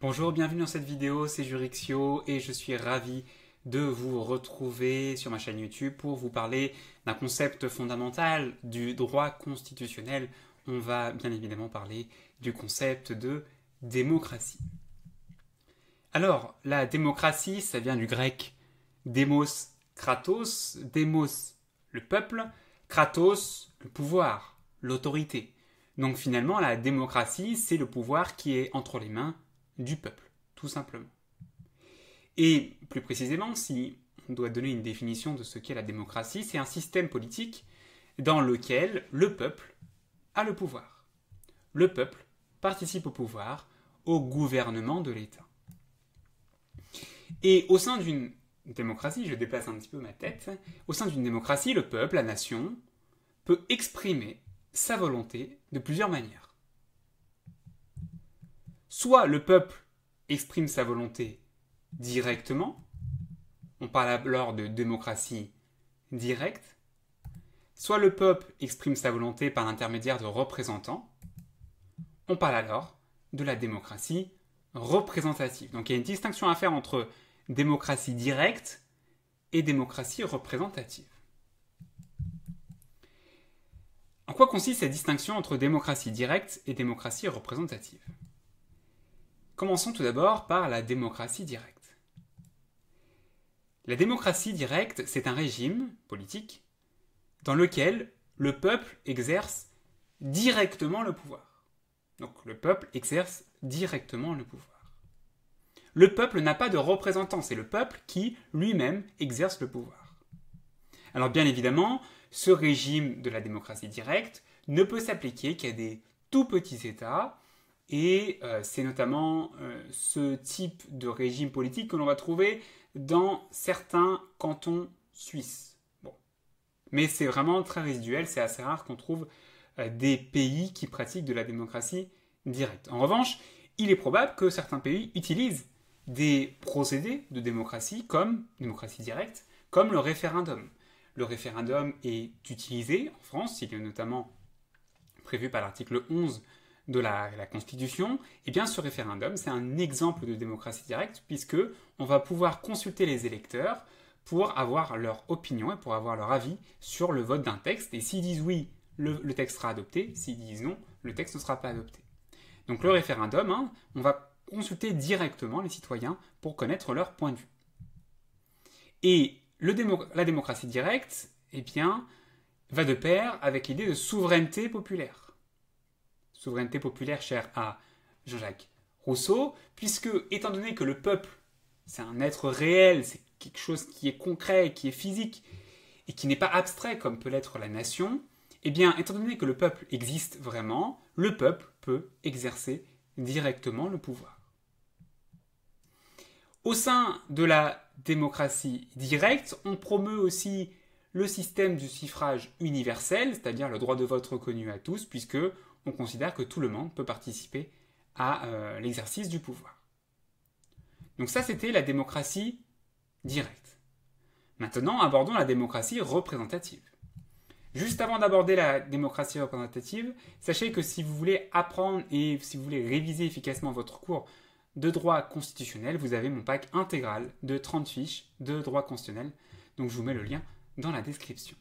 Bonjour, bienvenue dans cette vidéo, c'est Jurixio et je suis ravi de vous retrouver sur ma chaîne YouTube pour vous parler d'un concept fondamental du droit constitutionnel. On va bien évidemment parler du concept de démocratie. Alors, la démocratie, ça vient du grec démos, kratos, démos, le peuple, kratos, le pouvoir, l'autorité. Donc finalement, la démocratie, c'est le pouvoir qui est entre les mains du peuple, tout simplement. Et plus précisément, si on doit donner une définition de ce qu'est la démocratie, c'est un système politique dans lequel le peuple a le pouvoir. Le peuple participe au pouvoir, au gouvernement de l'État. Et au sein d'une démocratie, je déplace un petit peu ma tête, au sein d'une démocratie, le peuple, la nation, peut exprimer sa volonté de plusieurs manières. Soit le peuple exprime sa volonté directement, on parle alors de démocratie directe, soit le peuple exprime sa volonté par l'intermédiaire de représentants, on parle alors de la démocratie représentative. Donc il y a une distinction à faire entre démocratie directe et démocratie représentative. En quoi consiste cette distinction entre démocratie directe et démocratie représentative ? Commençons tout d'abord par la démocratie directe. La démocratie directe, c'est un régime politique dans lequel le peuple exerce directement le pouvoir. Donc le peuple exerce directement le pouvoir. Le peuple n'a pas de représentant, c'est le peuple qui lui-même exerce le pouvoir. Alors bien évidemment, ce régime de la démocratie directe ne peut s'appliquer qu'à des tout petits États, et c'est notamment ce type de régime politique que l'on va trouver dans certains cantons suisses. Bon. Mais c'est vraiment très résiduel, c'est assez rare qu'on trouve des pays qui pratiquent de la démocratie directe. En revanche, il est probable que certains pays utilisent des procédés de démocratie directe, comme le référendum. Le référendum est utilisé en France, il est notamment prévu par l'article 11 de la Constitution. Et bien ce référendum, c'est un exemple de démocratie directe, puisque on va pouvoir consulter les électeurs pour avoir leur opinion et pour avoir leur avis sur le vote d'un texte. Et s'ils disent oui, le texte sera adopté. S'ils disent non, le texte ne sera pas adopté. Donc le référendum, on va consulter directement les citoyens pour connaître leur point de vue. Et la démocratie directe, eh bien, va de pair avec l'idée de souveraineté populaire. Souveraineté populaire chère à Jean-Jacques Rousseau, puisque, étant donné que le peuple, c'est un être réel, c'est quelque chose qui est concret, qui est physique, et qui n'est pas abstrait comme peut l'être la nation, eh bien, étant donné que le peuple existe vraiment, le peuple peut exercer directement le pouvoir. Au sein de la démocratie directe, on promeut aussi le système du suffrage universel, c'est-à-dire le droit de vote reconnu à tous, puisque on considère que tout le monde peut participer à l'exercice du pouvoir. Donc ça, c'était la démocratie directe. Maintenant, abordons la démocratie représentative. Juste avant d'aborder la démocratie représentative, sachez que si vous voulez apprendre et si vous voulez réviser efficacement votre cours de droit constitutionnel, vous avez mon pack intégral de 30 fiches de droit constitutionnel. Donc je vous mets le lien dans la description.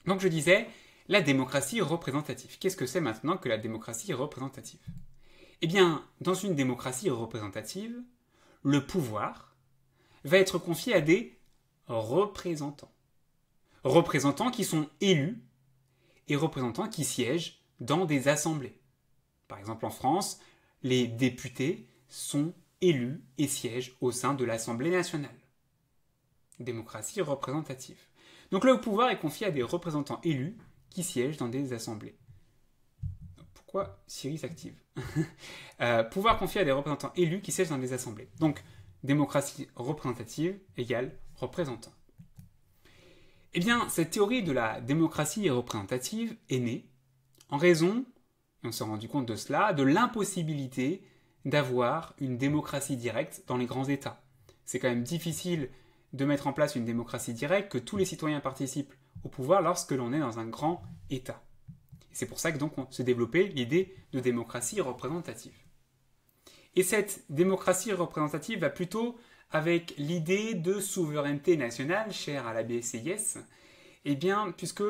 Donc je disais, la démocratie représentative. Qu'est-ce que c'est maintenant que la démocratie représentative ? Eh bien, dans une démocratie représentative, le pouvoir va être confié à des représentants. Représentants qui sont élus et représentants qui siègent dans des assemblées. Par exemple, en France, les députés sont élus et siègent au sein de l'Assemblée nationale. Démocratie représentative. Donc le pouvoir est confié à des représentants élus qui siègent dans des assemblées. Pourquoi Siri s'active ? Pouvoir confié à des représentants élus qui siègent dans des assemblées. Donc, démocratie représentative égale représentant. Eh bien, cette théorie de la démocratie représentative est née en raison, et on s'est rendu compte de cela, de l'impossibilité d'avoir une démocratie directe dans les grands États. C'est quand même difficile de mettre en place une démocratie directe, que tous les citoyens participent au pouvoir lorsque l'on est dans un grand État. C'est pour ça que donc on s'est développé l'idée de démocratie représentative. Et cette démocratie représentative va plutôt avec l'idée de souveraineté nationale, chère à l'abbé Sieyès, eh bien, puisque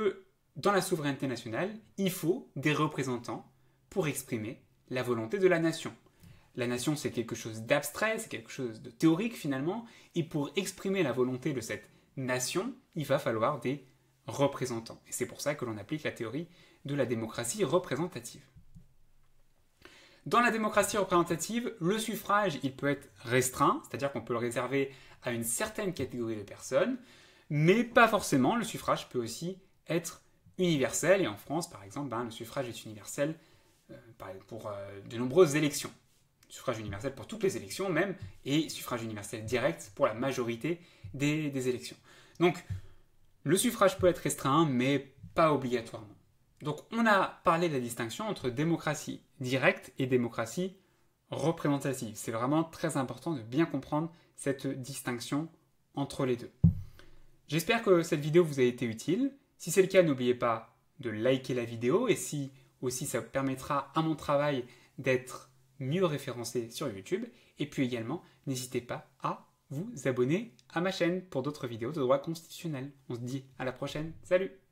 dans la souveraineté nationale, il faut des représentants pour exprimer la volonté de la nation. La nation, c'est quelque chose d'abstrait, c'est quelque chose de théorique finalement, et pour exprimer la volonté de cette nation, il va falloir des représentants. Et c'est pour ça que l'on applique la théorie de la démocratie représentative. Dans la démocratie représentative, le suffrage, il peut être restreint, c'est-à-dire qu'on peut le réserver à une certaine catégorie de personnes, mais pas forcément. Le suffrage peut aussi être universel, et en France, par exemple, le suffrage est universel pour de nombreuses élections. Suffrage universel pour toutes les élections même, et suffrage universel direct pour la majorité des élections. Donc, le suffrage peut être restreint, mais pas obligatoirement. Donc, on a parlé de la distinction entre démocratie directe et démocratie représentative. C'est vraiment très important de bien comprendre cette distinction entre les deux. J'espère que cette vidéo vous a été utile. Si c'est le cas, n'oubliez pas de liker la vidéo, et si aussi ça permettra à mon travail d'être mieux référencé sur YouTube. Et puis également, n'hésitez pas à vous abonner à ma chaîne pour d'autres vidéos de droit constitutionnel. On se dit à la prochaine. Salut!